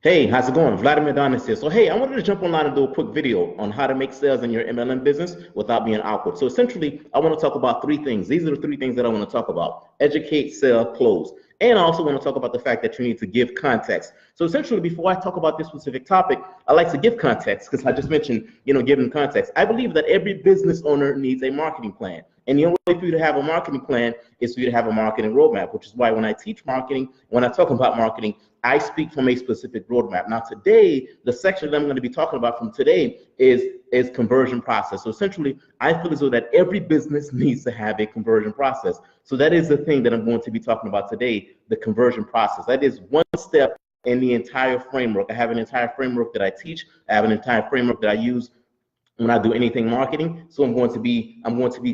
Hey, how's it going? Vladimir Donis here. So, hey, I wanted to jump online and do a quick video on how to make sales in your MLM business without being awkward. So, essentially, I want to talk about three things. These are the three things that I want to talk about: educate, sell, close. And I also want to talk about the fact that you need to give context. So, essentially, before I talk about this specific topic, I like to give context because I just mentioned, giving context. I believe that every business owner needs a marketing plan. And the only way for you to have a marketing plan is for you to have a marketing roadmap, which is why when I teach marketing, when I talk about marketing, I speak from a specific roadmap. Now today, the section that I'm going to be talking about from today is conversion process. So essentially, I feel as though that every business needs to have a conversion process. So that is the thing that I'm going to be talking about today, the conversion process. That is one step in the entire framework. I have an entire framework that I teach. I have an entire framework that I use when I do anything marketing. So I'm going to be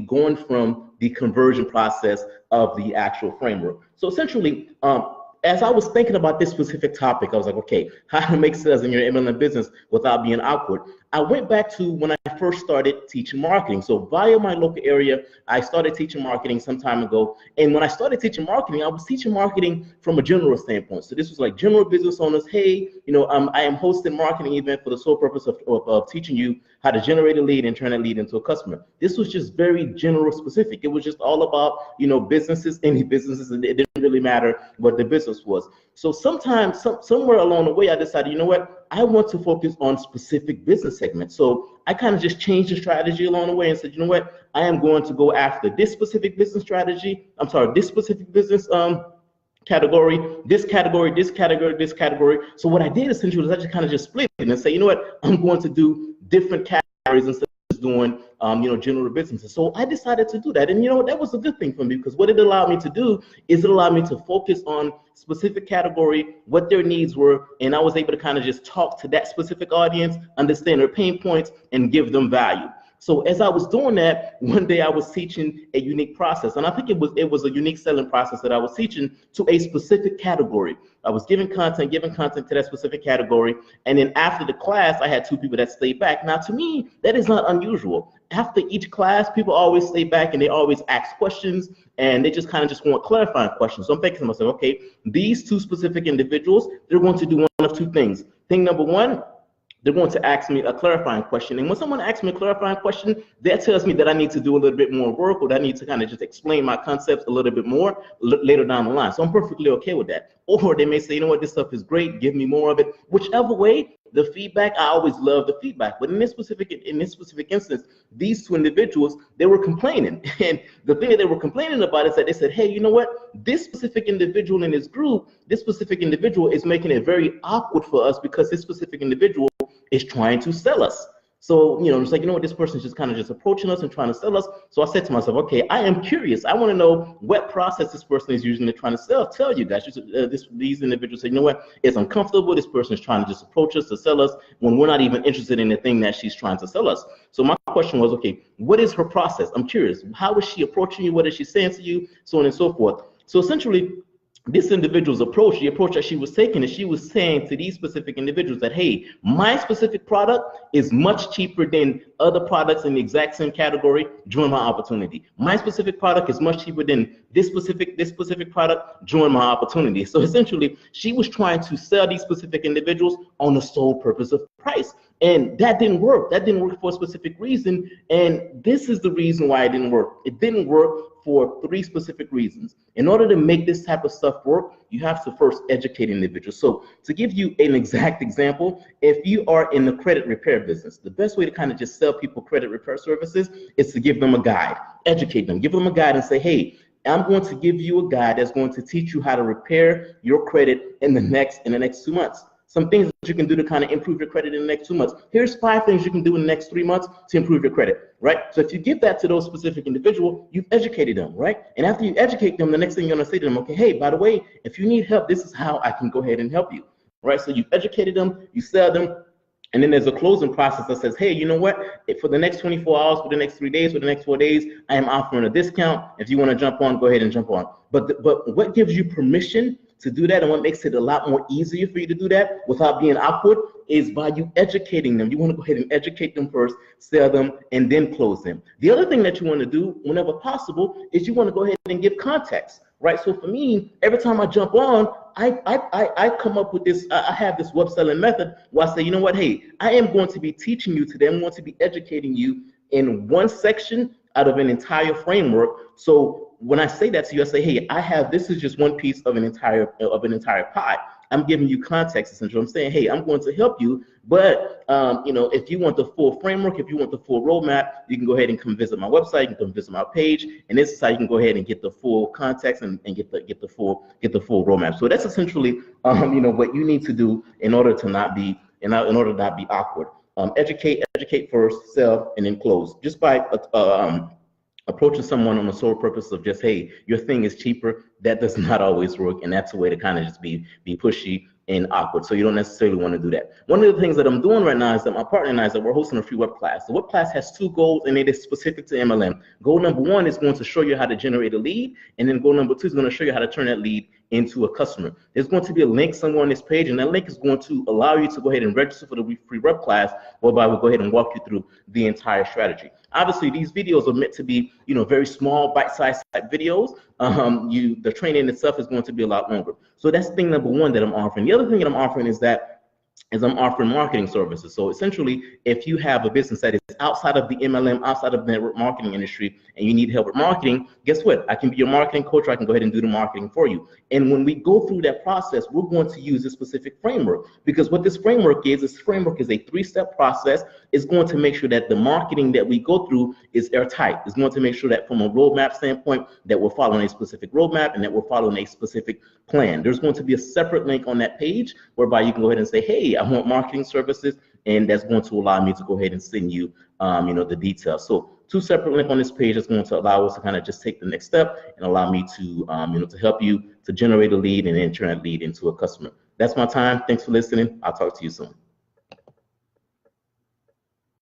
going from the conversion process of the actual framework. So essentially, as I was thinking about this specific topic, I was like, okay, how to make sales in your MLM business without being awkward. I went back to when I first started teaching marketing. So via my local area, I started teaching marketing some time ago. And when I started teaching marketing, I was teaching marketing from a general standpoint. So this was like general business owners. Hey, I am hosting a marketing event for the sole purpose of teaching you how to generate a lead and turn that lead into a customer. This was just very general specific. It was just all about, businesses, any businesses. It didn't really matter what the business was. So somewhere along the way, I decided, you know what, I want to focus on specific business segments. So I kind of just changed the strategy along the way and said, you know what, I am going to go after this specific business strategy. This specific business category, this category, this category, this category. So what I did essentially was I just kind of just split it and say, you know what, I'm going to do different categories instead of just doing general businesses. So I decided to do that. And that was a good thing for me, because what it allowed me to do is it allowed me to focus on specific category, what their needs were, and I was able to kind of just talk to that specific audience, understand their pain points, and give them value. So as I was doing that, one day I was teaching a unique process, and I think it was a unique selling process that I was teaching to a specific category. I was giving content to that specific category, and then after the class, I had two people that stayed back. Now, to me, that is not unusual. After each class, people always stay back and they always ask questions, and they just kind of just want clarifying questions. So I'm thinking to myself, okay, these two specific individuals, they're going to do one of two things. Thing number one, they're going to ask me a clarifying question. And when someone asks me a clarifying question, that tells me that I need to do a little bit more work, or that I need to kind of just explain my concepts a little bit more later down the line. So I'm perfectly okay with that. Or they may say, you know what, this stuff is great, give me more of it. Whichever way, the feedback, I always love the feedback. But in this specific instance, these two individuals, they were complaining. And the thing that they were complaining about is that they said, hey, you know what, this specific individual in this group, this specific individual is making it very awkward for us because this specific individual is trying to sell us. So, it's like, this person is just kind of just approaching us and trying to sell us. So I said to myself, okay, I am curious. I want to know what process this person is using to trying to tell you guys. These individuals say, you know what, it's uncomfortable. This person is trying to just approach us to sell us when we're not even interested in the thing that she's trying to sell us. So my question was, okay, what is her process? I'm curious. How is she approaching you? What is she saying to you? So on and so forth. So essentially, this individual's approach, the approach that she was taking, is she was saying to these specific individuals that, hey, my specific product is much cheaper than other products in the exact same category. Join my opportunity. My specific product is much cheaper than this specific product. Join my opportunity. So essentially, she was trying to sell these specific individuals on the sole purpose of price. And that didn't work. That didn't work for a specific reason. And this is the reason why it didn't work. It didn't work for three specific reasons. In order to make this type of stuff work, you have to first educate individuals. So to give you an exact example, if you are in the credit repair business, the best way to kind of just sell people credit repair services is to give them a guide, educate them, give them a guide and say, hey, I'm going to give you a guide that's going to teach you how to repair your credit in the next 2 months. Some things that you can do to kind of improve your credit in the next 2 months. Here's 5 things you can do in the next 3 months to improve your credit, right? So if you give that to those specific individuals, you've educated them, right? And after you educate them, the next thing you're gonna say to them, okay, hey, by the way, if you need help, this is how I can go ahead and help you, right? So you've educated them, you sell them, and then there's a closing process that says, hey, you know what? For the next 24 hours, for the next 3 days, for the next 4 days, I am offering a discount. If you want to jump on, go ahead and jump on. But what gives you permission to do that, and what makes it a lot more easier for you to do that without being awkward, is by you educating them. You want to go ahead and educate them first, sell them, and then close them. The other thing that you want to do whenever possible is you want to go ahead and give context, right? So for me, every time I jump on, I come up with this. I have this web selling method where I say, you know what? Hey, I am going to be teaching you today. I'm going to be educating you in one section out of an entire framework. So when I say that to you, I say, hey, this is just one piece of an entire pie. I'm giving you context, essentially. I'm saying, hey, I'm going to help you, but if you want the full framework, if you want the full roadmap, you can go ahead and come visit my website. You can come visit my page, and this is how you can go ahead and get the full context and get the full roadmap. So that's essentially what you need to do in order to not be awkward. Educate first, sell, and then close. Just by approaching someone on the sole purpose of just, hey, your thing is cheaper, that does not always work, and that's a way to kind of just be pushy and awkward. So you don't necessarily want to do that. One of the things that I'm doing right now is that my partner and I is that we're hosting a free web class. The web class has 2 goals, and it is specific to MLM. Goal number 1 is going to show you how to generate a lead, and then goal number 2 is going to show you how to turn that lead into a customer. There's going to be a link somewhere on this page, and that link is going to allow you to go ahead and register for the free web class, whereby we'll go ahead and walk you through the entire strategy. Obviously, these videos are meant to be, very small, bite-sized type videos. The training itself is going to be a lot longer. So that's thing number 1 that I'm offering. The other thing that I'm offering is I'm offering marketing services. So essentially, if you have a business that is outside of the MLM, outside of the network marketing industry, and you need help with marketing, guess what? I can be your marketing coach, or I can go ahead and do the marketing for you. And when we go through that process, we're going to use a specific framework, because what this framework is a 3-step process. It's going to make sure that the marketing that we go through is airtight. It's going to make sure that from a roadmap standpoint, that we're following a specific roadmap and that we're following a specific plan. There's going to be a separate link on that page whereby you can go ahead and say, hey, I want marketing services, and that's going to allow me to go ahead and send you, the details. So 2 separate links on this page is going to allow us to kind of just take the next step and allow me to, to help you to generate a lead and then turn that lead into a customer. That's my time. Thanks for listening. I'll talk to you soon.